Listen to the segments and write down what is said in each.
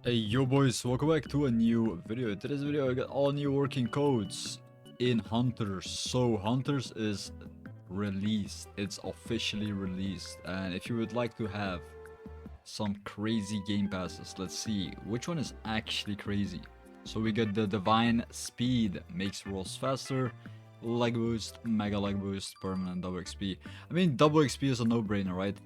Hey yo boys, welcome back to a new video. In today's video I got all new working codes in Hunters. So Hunters is released, it's officially released, and if you would like to have some crazy game passes, let's see which one is actually crazy. So we got the Divine Speed, makes rolls faster, leg boost, mega leg boost, permanent double XP. I mean, double XP is a no-brainer, right?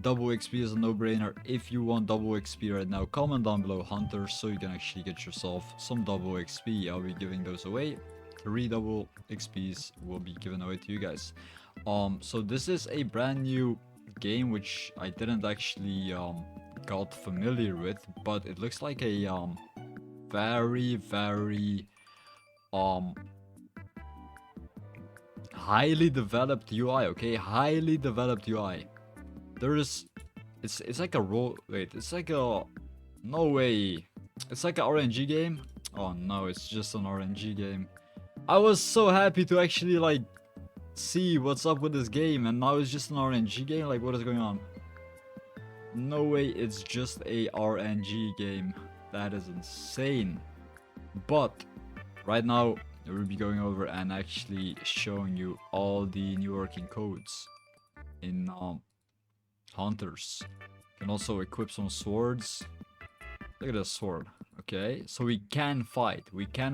Double XP is a no-brainer. If you want double XP right now, comment down below Hunters so you can actually get yourself some double XP. I'll be giving those away. 3 double XPs will be given away to you guys. So this is a brand new game which I didn't actually got familiar with, but it looks like a very highly developed UI. Okay, highly developed UI. It's like a it's like a, no way, it's like an RNG game. Oh no, it's just an RNG game. I was so happy to actually like see what's up with this game, and now it's just an RNG game. Like, what is going on? No way, it's just a RNG game. That is insane. But right now we'll be going over and actually showing you all the new working codes in Hunters. You can also equip some swords. Look at this sword. Okay, so we can fight, we can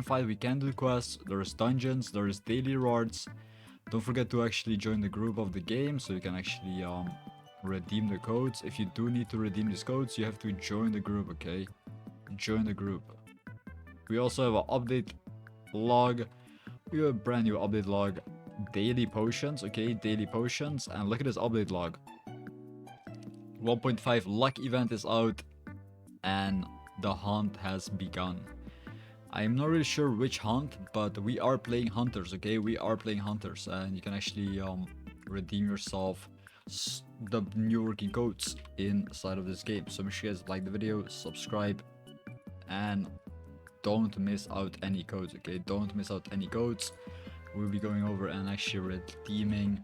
do quests, there's dungeons, there's daily rewards. Don't forget to actually join the group of the game so you can actually redeem the codes. If you do need to redeem these codes, you have to join the group. Okay, join the group. We also have an update log. We have a brand new update log. Daily potions. Okay, daily potions. And look at this update log. 1.5 luck event is out and the hunt has begun. I'm not really sure which hunt, but we are playing Hunters. Okay, we are playing Hunters, and you can actually redeem yourself the new working codes inside of this game. So make sure you guys like the video, subscribe, and don't miss out any codes. Okay, don't miss out any codes. We'll be going over and actually redeeming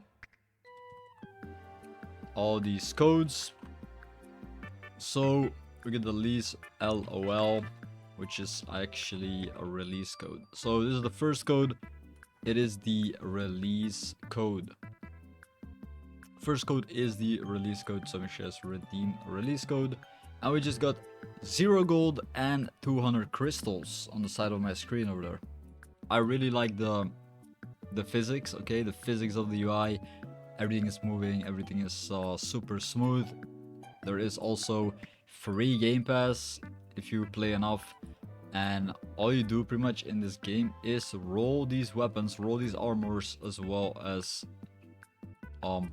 all these codes. So we get the lease LOL, which is actually a release code. So this is the first code. It is the release code. First code is the release code. So make sure to redeem release code. And we just got 0 gold and 200 crystals on the side of my screen over there. I really like the physics. Okay, the physics of the UI. Everything is moving. Everything is super smooth. There is also free game pass if you play enough, and all you do pretty much in this game is roll these weapons, roll these armors, as well as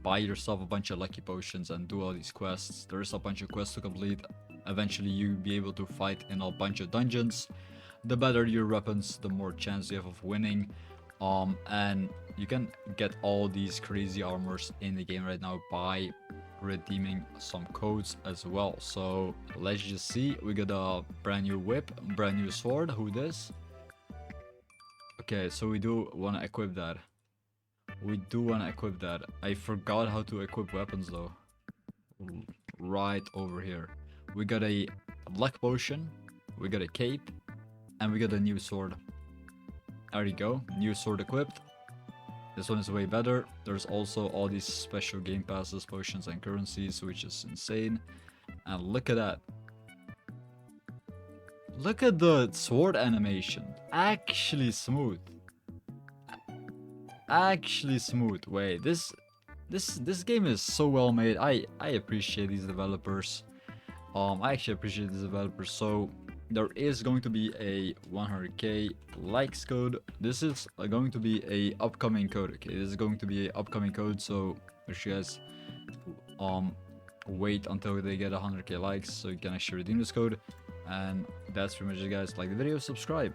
buy yourself a bunch of lucky potions and do all these quests. There is a bunch of quests to complete. Eventually you'll be able to fight in a bunch of dungeons. The better your weapons, the more chance you have of winning. And you can get all these crazy armors in the game right now by redeeming some codes as well. So let's just see. We got a brand new whip, brand new sword. Who this? Okay, so we do want to equip that. We do want to equip that. I forgot how to equip weapons though. Right over here. We got a luck potion, we got a cape, and we got a new sword. There you go, new sword equipped. This one is way better. There's also all these special game passes, potions, and currencies, which is insane. And look at that. Look at the sword animation. Actually smooth. Actually smooth. Wait, this game is so well made. I appreciate these developers. I actually appreciate these developers. So there is going to be a 100k likes code. This is going to be a upcoming code. Okay, this is going to be a upcoming code, so make sure you guys wait until they get 100k likes so you can actually redeem this code. And that's pretty much it, guys. Like the video, subscribe.